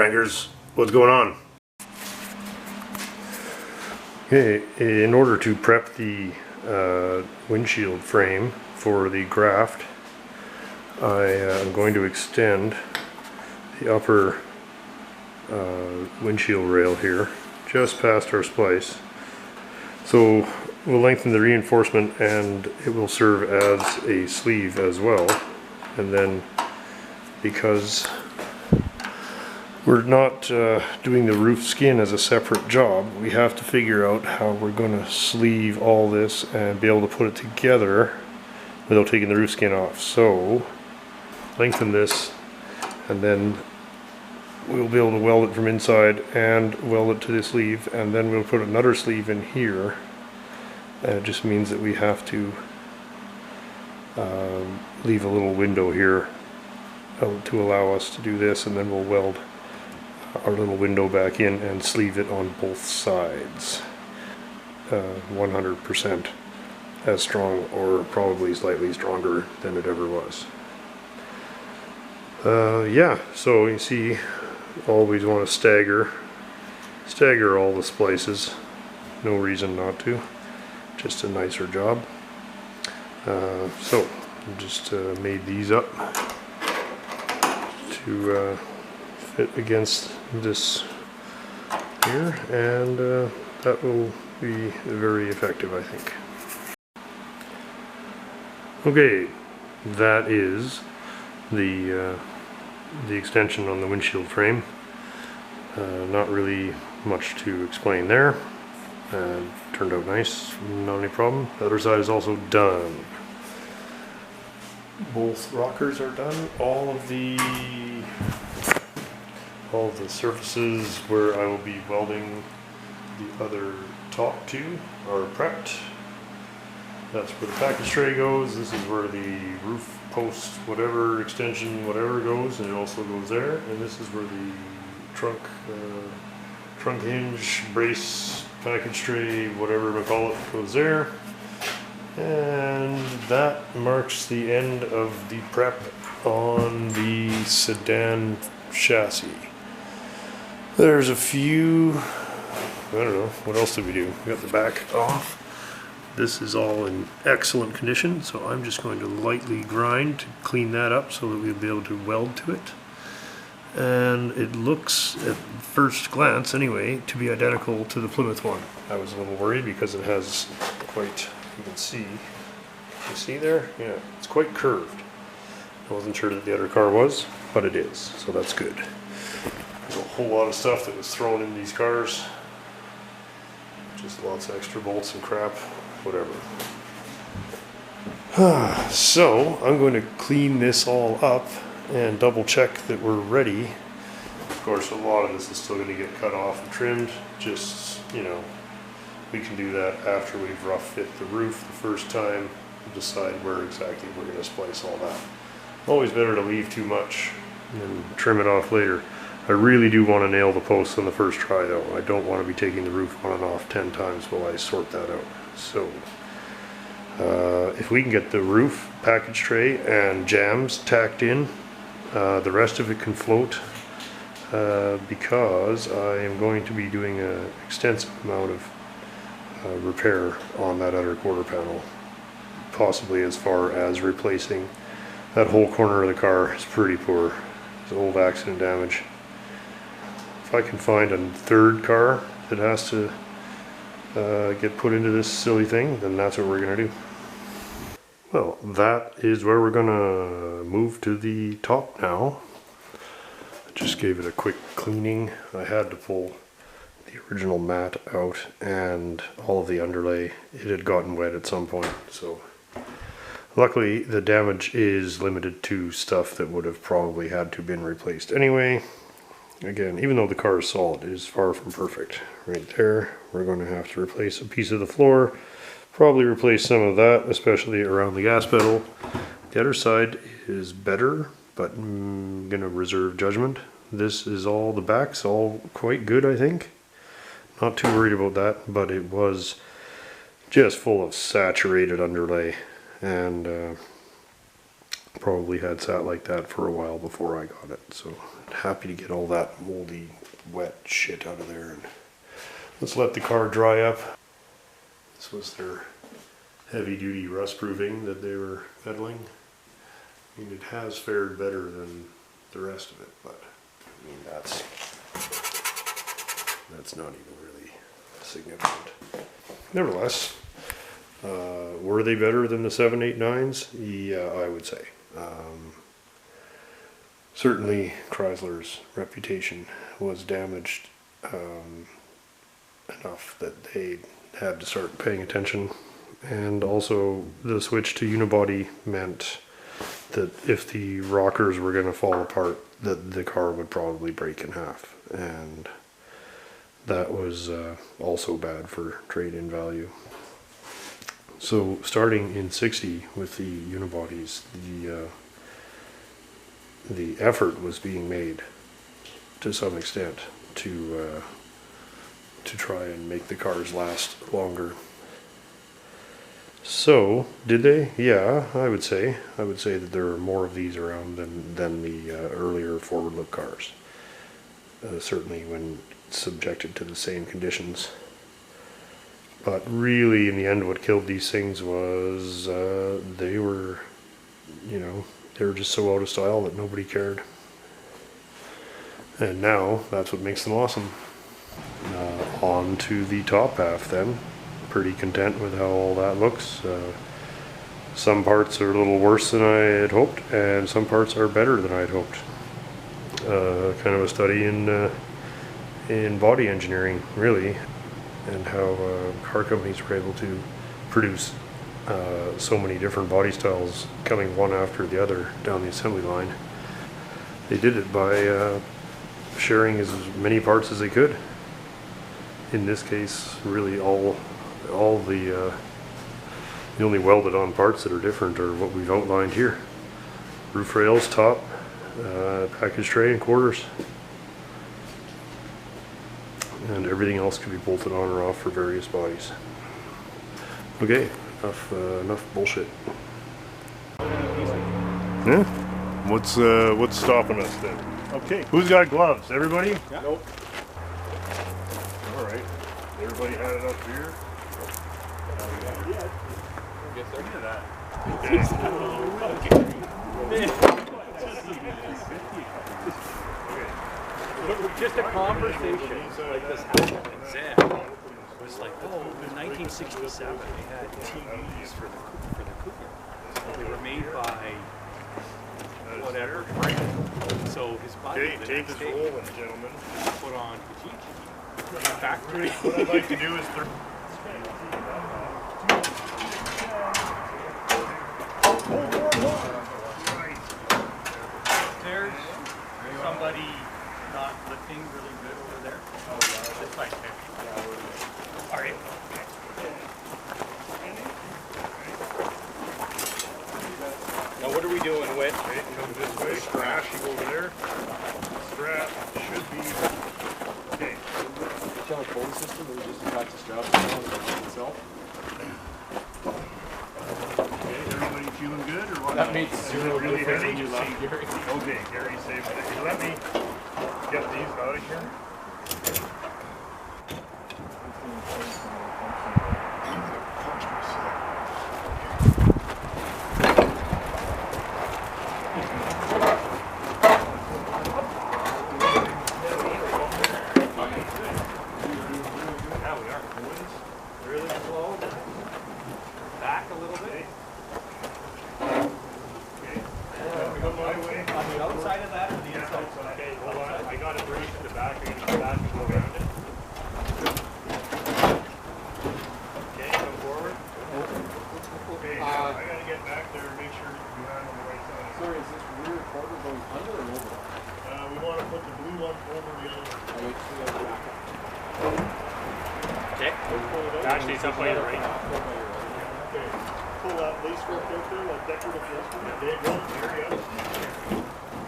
grinders, what's going on? Okay, in order to prep the windshield frame for the graft, I am going to extend the upper windshield rail here just past our splice. So we'll lengthen the reinforcement and it will serve as a sleeve as well. And then because we're not doing the roof skin as a separate job, we have to figure out how we're going to sleeve all this and be able to put it together without taking the roof skin off. So lengthen this and then we'll be able to weld it from inside and weld it to the sleeve, and then we'll put another sleeve in here. And it just means that we have to leave a little window here to allow us to do this, and then we'll weld our little window back in and sleeve it on both sides. 100% as strong, or probably slightly stronger than it ever was. Yeah, so you see, always want to stagger all the splices. No reason not to, just a nicer job. So just made these up to fit against this here, and that will be very effective, I think. Okay, that is the extension on the windshield frame. Not really much to explain there. Turned out nice, not any problem. The other side is also done. Both rockers are done. All of the surfaces where I will be welding the other top two are prepped. That's where the package tray goes. This is where the roof post, whatever extension, whatever goes, and it also goes there. And this is where the trunk hinge, brace, package tray, whatever we call it, goes there. And that marks the end of the prep on the sedan chassis. There's a few, I don't know, what else did we do? We got the back off. This is all in excellent condition, so I'm just going to lightly grind to clean that up so that we'll be able to weld to it. And it looks, at first glance anyway, to be identical to the Plymouth one. I was a little worried because it has quite, you can see there? Yeah, it's quite curved. I wasn't sure that the other car was, but it is, so that's good. There's a whole lot of stuff that was thrown in these cars. Just lots of extra bolts and crap, whatever. So, I'm going to clean this all up and double check that we're ready. Of course, a lot of this is still going to get cut off and trimmed. Just, you know, we can do that after we've rough fit the roof the first time and decide where exactly we're going to splice all that. Always better to leave too much and trim it off later. I really do want to nail the posts on the first try though. I don't want to be taking the roof on and off 10 times while I sort that out. So if we can get the roof, package tray, and jambs tacked in, the rest of it can float, because I am going to be doing an extensive amount of repair on that other quarter panel, possibly as far as replacing that whole corner of the car. Is pretty poor. It's old accident damage. If I can find a third car that has to get put into this silly thing, then that's what we're going to do. Well, that is where we're going to move to the top now. I just gave it a quick cleaning. I had to pull the original mat out and all of the underlay. It had gotten wet at some point, so luckily the damage is limited to stuff that would have probably had to been replaced anyway. Again, even though the car is solid, it is far from perfect. Right there, we're going to have to replace a piece of the floor, probably replace some of that, especially around the gas pedal. The other side is better, but I'm going to reserve judgment. This is all, the back's all quite good, I think. Not too worried about that, but it was just full of saturated underlay, and Probably had sat like that for a while before I got it, so happy to get all that moldy, wet shit out of there. And let's let the car dry up. This was their heavy-duty rust proofing that they were peddling. I mean, it has fared better than the rest of it, but I mean, that's not even really significant. Nevertheless, were they better than the 789s? Yeah, I would say. Certainly Chrysler's reputation was damaged enough that they had to start paying attention, and also the switch to unibody meant that if the rockers were going to fall apart, that the car would probably break in half, and that was also bad for trade-in value. So starting in 60 with the unibodies, the effort was being made to some extent to try and make the cars last longer. So did they? Yeah, I would say that there are more of these around than the earlier forward look cars. Certainly when subjected to the same conditions. But really, in the end, what killed these things was they were just so out of style that nobody cared. And now, that's what makes them awesome. On to the top half then. Pretty content with how all that looks. Some parts are a little worse than I had hoped, and some parts are better than I had hoped. Kind of a study in body engineering, really, and how car companies were able to produce so many different body styles coming one after the other down the assembly line. They did it by sharing as many parts as they could. In this case, really all the only welded on parts that are different are what we've outlined here. Roof rails, top, package tray and quarters. And everything else can be bolted on or off for various bodies. Okay, enough bullshit. Yeah? What's stopping us then? Okay, who's got gloves? Everybody? Yeah. Nope. All right. Everybody had enough beer? Just a conversation like this happened in Zan. It was like, in 1967 they had TVs for the Cougar. They were made by whatever brand. So his body Okay, tape is rolling, gentlemen. put on Kijiji factory. What I'd like to do is There's somebody not lifting really good over there. Oh, yeah. It's like, all right. Now what are we doing with? okay, come this way. Strash, you go over there. Strap should be okay. Is that a phone system or just attach the straps on the itself? Okay, everybody feeling good or what? That made zero really difference heavy? when you left, Gary. Okay, Gary saved it. Let me get these out of here. Actually, it's up by the right. Okay, pull that lace work out there, like decorative lace work. There you go. Here you go.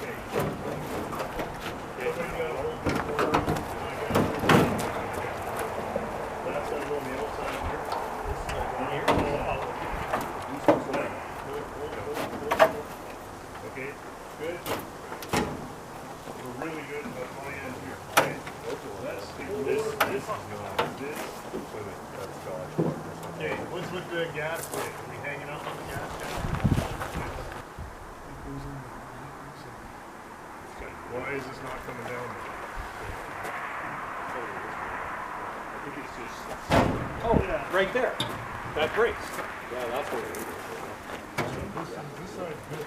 Okay. Okay, so you got a hole in the corner. That's going to go on the outside here. This is going to go here. Okay, what's with the gas plate? Are we hanging up on the gas tank? Why is this not coming down? I think it's just... Oh, yeah. Right there. That breaks. Yeah, that's what it is. This side's good.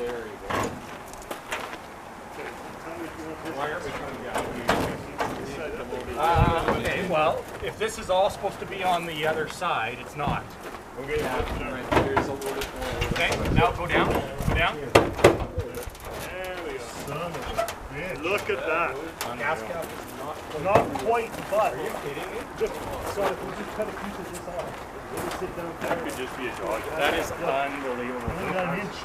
There you go. Why aren't we coming down? Okay, well, if this is all supposed to be on the other side, it's not. Okay, Right, there's a little bit more. Okay, now go down. Go down. there we go. Son of a bitch. Look at that. Gas cap is Not quite, but... Are you kidding me? So if we just cut a piece of this off, we'll sit down there. That could just be a dog. That is unbelievable. Only got an inch.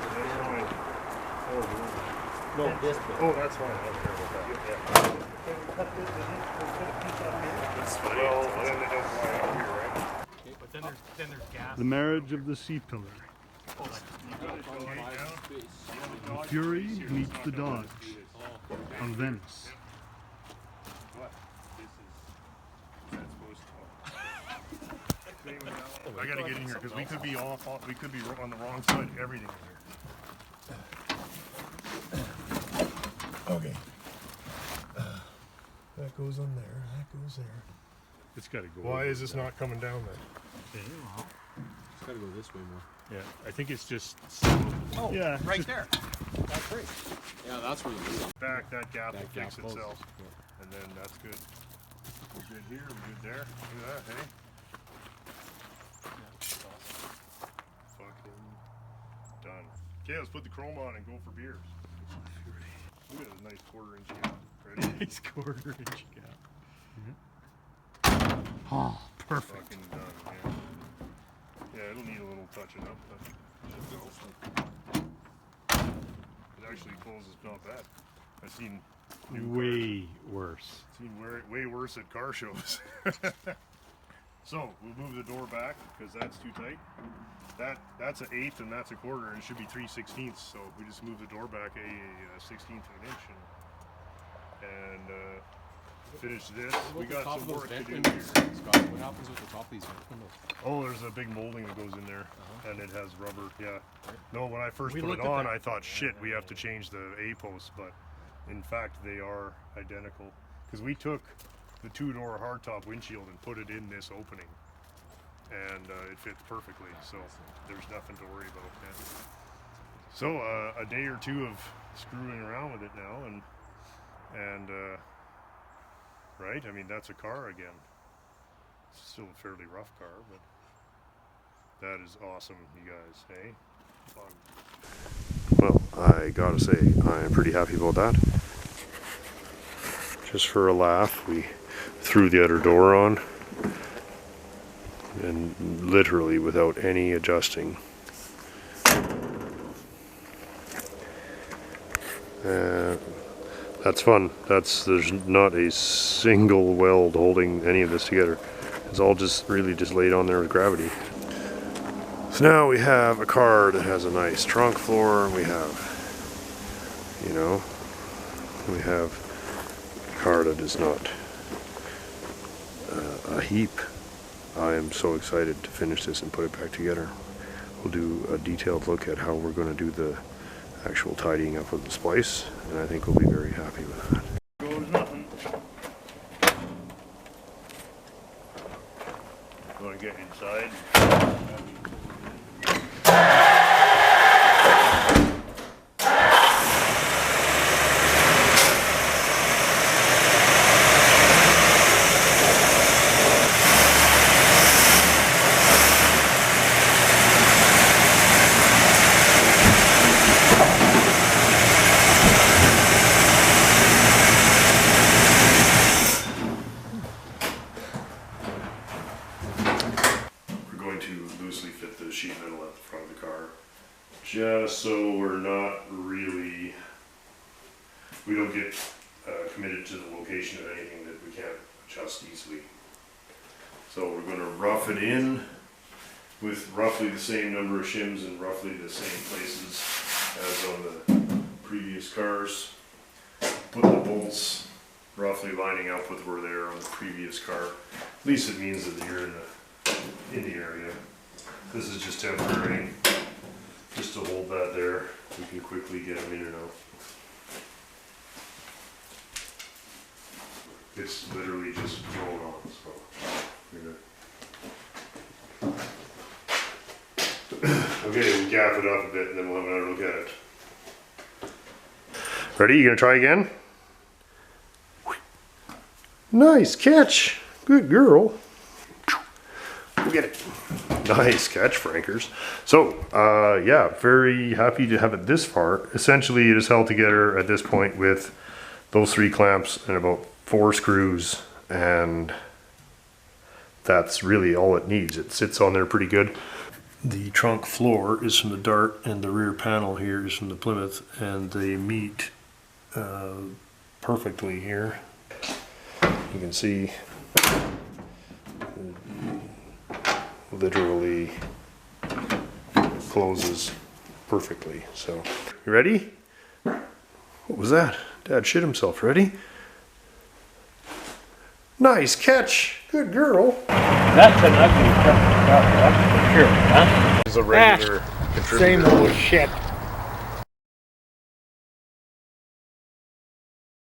No, this bit. Oh, that's fine. I don't care about that. Yeah. Can we cut this and we'll put a piece off here? That's funny. Well, then it doesn't lie out here, right? But then there's gas. The marriage of the sea pillar. The Fury meets the Dodge on Venice. I gotta get in here because we could be off. We could be on the wrong side. Everything in here. Okay. That goes on there. That goes there. It's got to go. Why is this not coming down then? It's gotta go this way more. Yeah, I think it's just. Oh, Yeah, right just- there. That's great. Yeah, that's where you go. Back that gap will That fix gap closes. itself, and then that's good. We're good here. We're good there. Look at that, hey. Fucking done. Okay, let's put the chrome on and go for beers. Look at a nice quarter-inch gap. Ready? Nice quarter-inch gap. Oh, perfect. Fucking done, yeah. Yeah, it'll need a little touching up, but it actually closes not bad. I've seen Way worse. way worse at car shows. So we'll move the door back because that's too tight. That's an 1/8 and that's a 1/4, and it should be 3/16. So we just move the door back a 1/16 of an inch and finish this. We got some work to do here. Scott, what happens with the top of these vent windows? Oh, there's a big molding that goes in there, and it has rubber. Yeah. No, when I first We put it looked at on, that. I thought, shit, we have to change the A posts, but in fact, they are identical. Because we took the 2-door hardtop windshield and put it in this opening, and it fits perfectly. So there's nothing to worry about. Yeah. So a day or two of screwing around with it now, and right. I mean, that's a car again. It's still a fairly rough car, but that is awesome, you guys. Hey, fun. Well, I gotta say, I am pretty happy about that. Just for a laugh, we threw the other door on, and literally without any adjusting. That's fun. There's not a single weld holding any of this together. It's all just really just laid on there with gravity. So now we have a car that has a nice trunk floor, and we have, we have a car that is not a heap. I am so excited to finish this and put it back together. We'll do a detailed look at how we're going to do the actual tidying up of the splice, and I think we'll be very happy with that. Goes nothing. You want to get inside? Sheet metal at the front of the car, just so we're not really, we don't get committed to the location of anything that we can't adjust easily. So we're going to rough it in with roughly the same number of shims in roughly the same places as on the previous cars. Put the bolts roughly lining up with where they are on the previous car. At least it means that you're in the area. This is just temporary, just to hold that there. We can quickly get them in and out. It's literally just thrown on, so we're gonna. Okay, we'll gaff it up a bit and then we'll have another look at it. Ready? You gonna try again? Nice catch. Good girl. We'll get it. Nice catch, Frankers. So, yeah, very happy to have it this far. Essentially, it is held together at this point with those 3 clamps and about 4 screws, and that's really all it needs. It sits on there pretty good. The trunk floor is from the Dart, and the rear panel here is from the Plymouth, and they meet perfectly here. You can see literally closes perfectly. So, you ready? What was that? Dad shit himself. Ready? Nice catch. Good girl. That's an ugly truck, that's for sure, huh? It's a regular Same old shit.